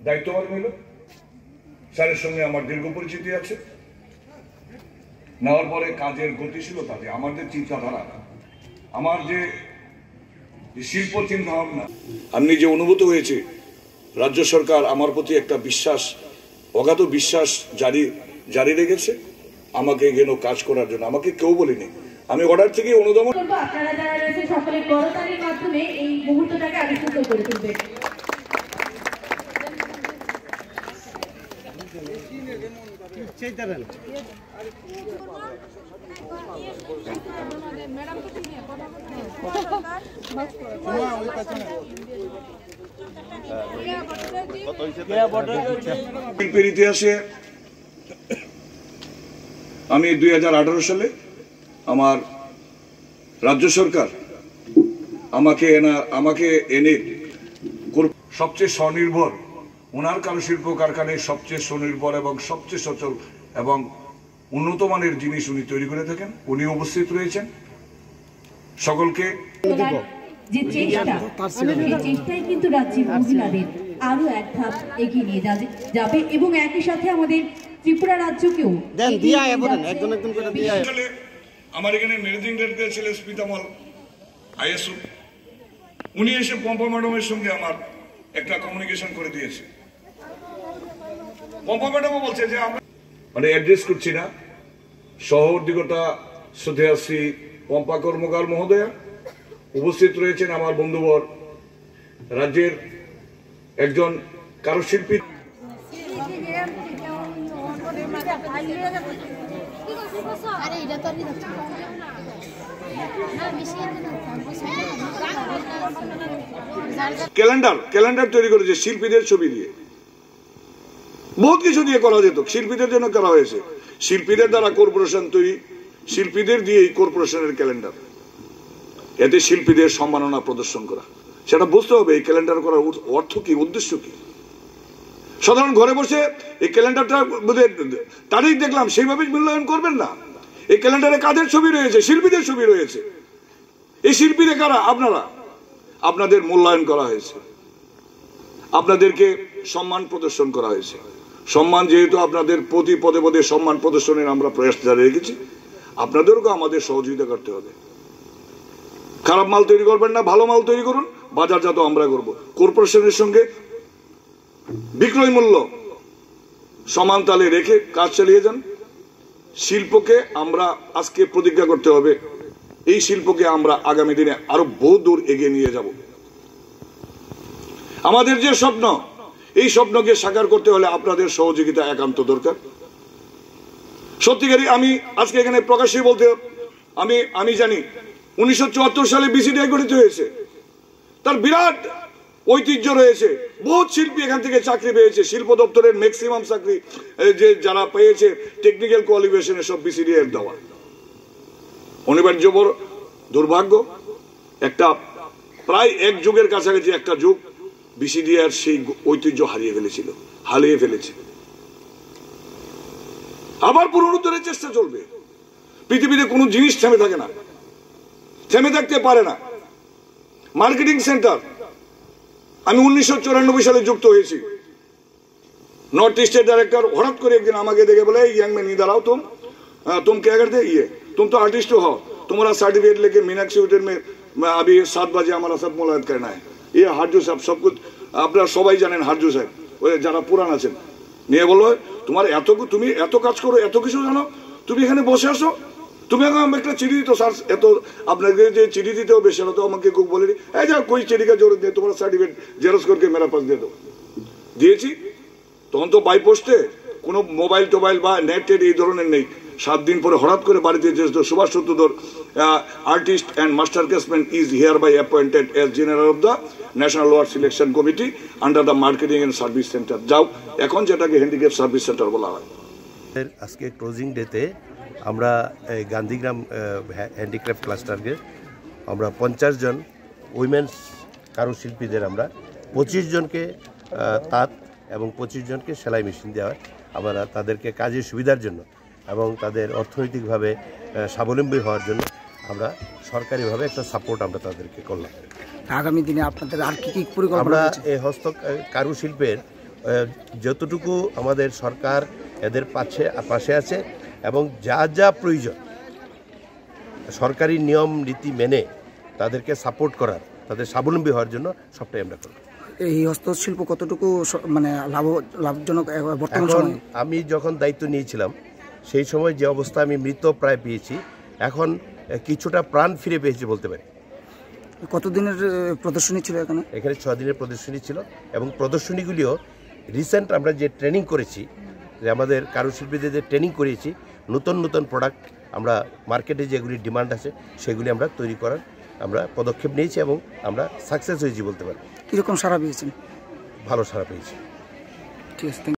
দায়িত্বভার নিল। স্যারের সঙ্গে আমার দীর্ঘ পরিচিতি আছে। নেওয়ার পরে কাজের গতিশীলতা, যে আমাদের চিন্তাধারা, আমার যে শিল্প চিন্তা ভাবনা, আমি যে অনুভূত হয়েছে রাজ্য সরকার আমার প্রতি একটা বিশ্বাস, অগাধ বিশ্বাস জারি রেখেছে আমাকে যেন কাজ করার জন্য। আমাকে কেউ বলেনি, আমি অর্ডার থেকে অনুদান। আপনারা যারা রয়েছে সকলে করতালির মাধ্যমে এই মুহূর্তটাকে আবিষ্কৃত করে তুলবেন। শিল্পের ইতিহাসে আমি 2018 সালে আমার রাজ্য সরকার আমাকে এনে সবচেয়ে স্বনির্ভর, ওনার কারুশিল্প কারখানায় সবচেয়ে স্বনির্ভর এবং সবচেয়ে সচল এবং উন্নত মানের জিনিস উনি তৈরি করে থাকেন। উনি উপস্থিত রয়েছেন। সকলকে যে চেষ্টাই কিন্তু রাজ্যের মহিলাদের আরো এক ধাপ এগিয়ে নিয়ে যাবে এবং একই সাথে আমাদের ত্রিপুরা রাজ্যকেও আমার এখানে ম্যানেজিং ডিরেক্টর ছিলেন স্মিতামল আইএসও। উনি এসে পম্পা ম্যাডামের সঙ্গে আমার একটা কমিউনিকেশন করে দিয়েছে। পম্পা ম্যাডামও বলছে যে আমরা অ্যাড্রেস করছি না, শহর দিগটা শ্রদ্ধেয়াশ্রী পম্পা কর্মকার মহোদয়া উপস্থিত রয়েছেন। আমার বন্ধুবর রাজ্যের একজন কারুশিল্পী। ক্যালেন্ডার তৈরি করেছে শিল্পীদের ছবি দিয়ে, বহুত কিছু দিয়ে করা যেত, শিল্পীদের জন্য করা হয়েছে। শিল্পীদের দ্বারা কর্পোরেশন তৈরি, শিল্পীদের দিয়ে এই কর্পোরেশনের ক্যালেন্ডার, এতে শিল্পীদের সম্মাননা প্রদর্শন করা। সেটা বুঝতে হবে এই ক্যালেন্ডার করার অর্থ কি, উদ্দেশ্য কি। সাধারণ ঘরে বসে এই ক্যালেন্ডারটা তারিখ দেখলাম সেইভাবে মূল্যায়ন করবেন না। এই ক্যালেন্ডারে কাদের ছবি রয়েছে? শিল্পীদের ছবি রয়েছে। এই শিল্পীরা কারা? আপনারা। আপনাদের মূল্যায়ন করা হয়েছে, আপনাদেরকে সম্মান প্রদর্শন করা হয়েছে। সম্মান যেহেতু আপনাদের প্রতি পদে পদে সম্মান প্রদর্শনের আমরা প্রয়াস জারি রেখেছি, আপনাদেরকেও আমাদের সহযোগিতা করতে হবে। খারাপ মাল তৈরি করবেন না, ভালো মাল তৈরি করুন, বাজারজাত আমরা করব। কর্পোরেশনের সঙ্গে বিক্রয় মূল্য সমান তালে রেখে কাজ চালিয়ে যান। শিল্পকে আমরা আজকে প্রতিজ্ঞা করতে হবে, এই শিল্পকে আমরা আগামী দিনে আরো বহু দূর এগিয়ে নিয়ে যাব। আমাদের যে স্বপ্ন, এই স্বপ্নকে সাকার করতে হলে আপনাদের সহযোগিতা একান্ত দরকার। সত্যিকারই আমি আজকে এখানে প্রকাশ্যে বলতে আমি জানি 1974 সালে বিসিডিআই গঠিত হয়েছে, তার বিরাট ঐতিহ্য রয়েছে। বহুত শিল্পী এখান থেকে চাকরি পেয়েছে। শিল্প দপ্তরের ম্যাক্সিমাম চাকরি যে যারা পেয়েছে টেকনিক্যাল কোয়ালিফিকেশনে সব বিসিডিআই এর দেওয়া। অনিবার্য বড় দুর্ভাগ্য, একটা প্রায় এক যুগের কাছাকাছি একটা যুগ বিসিডিআই সেই ঐতিহ্য হারিয়ে ফেলেছে। আবার পুনরুদ্ধারের চেষ্টা চলবে। পৃথিবীতে কোনো জিনিস থেমে থাকে না, থেমে থাকতে পারে না। মার্কেটিং সেন্টার আমি 1994 সালে যুক্ত হয়েছি। নর্থ ইস্টের डायरेक्टर হঠাৎ করে একদিন আমাকে দেখে বলে, यंग मैन इधर आओ, तुम क्या करते? ये तुम तो आर्टिस्ट हो, तुम्हारा सर्टिफिकेट लेके मीनाक्षी होटल में अभी 7 बजे हमारा साथ मुलाकात करना है। ये हार्जू साहब सब कुछ আপনারা সবাই জানেন, হারজু সাহেব ওই যারা পুরান আছেন, নিয়ে বললো তুমি এত কাজ করো, এত কিছু জানো, তুমি এখানে বসে আসো, তুমি আমাকে একটা চিঠি দিত স্যার, এত আপনাকে যে চিঠি দিতে হবে সেটা তো আমাকে কেউ বলেনি। এই যা कोई চিঠি का जरूरत नहीं, তোমার সার্টিফিকেট জেরক্স করকে মেরা পাস দিয়ে দাও। দিয়েছি। তখন তো বাই পোস্টে কোনো মোবাইল টোবাইল বা নেট এই ধরনের নেই। 7 দিন পরে হঠাৎ করে বাড়িতে এসে সুভাষ চতুর্থর artist and master craftsman is here by appointed as general of the national award selection committee under the marketing and service centre, যাও এখন যেটাকে হ্যান্ডিক্যাপ সার্ভিস সেন্টার বলা হয়। আজকে ক্লোজিং ডেতে আমরা গান্ধীগ্রাম হ্যান্ডিক্রাফট ক্লাস্টারকে আমরা 50 জন উইমেন্স কারুশিল্পীদের আমরা 25 জনকে তাঁত এবং 25 জনকে সেলাই মেশিন দেওয়া হয়। আমরা তাদেরকে কাজের সুবিধার জন্য এবং তাদের অর্থনৈতিকভাবে স্বাবলম্বী হওয়ার জন্য আমরা সরকারিভাবে একটা সাপোর্ট আমরা তাদেরকে করলাম। আগামী দিনে আপনাদের আর কি পরিকল্পনা? আমরা এই কারুশিল্পের যতটুকু আমাদের সরকার এদের পাশে আছে এবং যা যা প্রয়োজন সরকারি নিয়ম নীতি মেনে তাদেরকে সাপোর্ট করার, তাদের স্বাবলম্বী হওয়ার জন্য সবটাই আমরা করব। এই হস্তশিল্প কতটুকু মানে লাভজনক বর্তমান এখন সময়ে? আমি যখন দায়িত্ব নিয়েছিলাম সেই সময় যে অবস্থা আমি মৃত প্রায় পেয়েছি, এখন কিছুটা প্রাণ ফিরে পেয়েছি বলতে পারি। কতদিনের প্রদর্শনী ছিল এখানে? এখানে 6 দিনের প্রদর্শনী ছিল এবং প্রদর্শনীগুলিও রিসেন্ট আমরা যে ট্রেনিং করেছি, যে আমাদের কারুশিল্পীদের যে ট্রেনিং করিয়েছি, নতুন নতুন প্রোডাক্ট আমরা মার্কেটে যেগুলি ডিমান্ড আছে সেগুলি আমরা তৈরি করার আমরা পদক্ষেপ নিয়েছি এবং আমরা সাকসেস হয়েছি বলতে পারি। কীরকম সাড়া পেয়েছেন? ভালো সাড়া পেয়েছি। ঠিক আছে।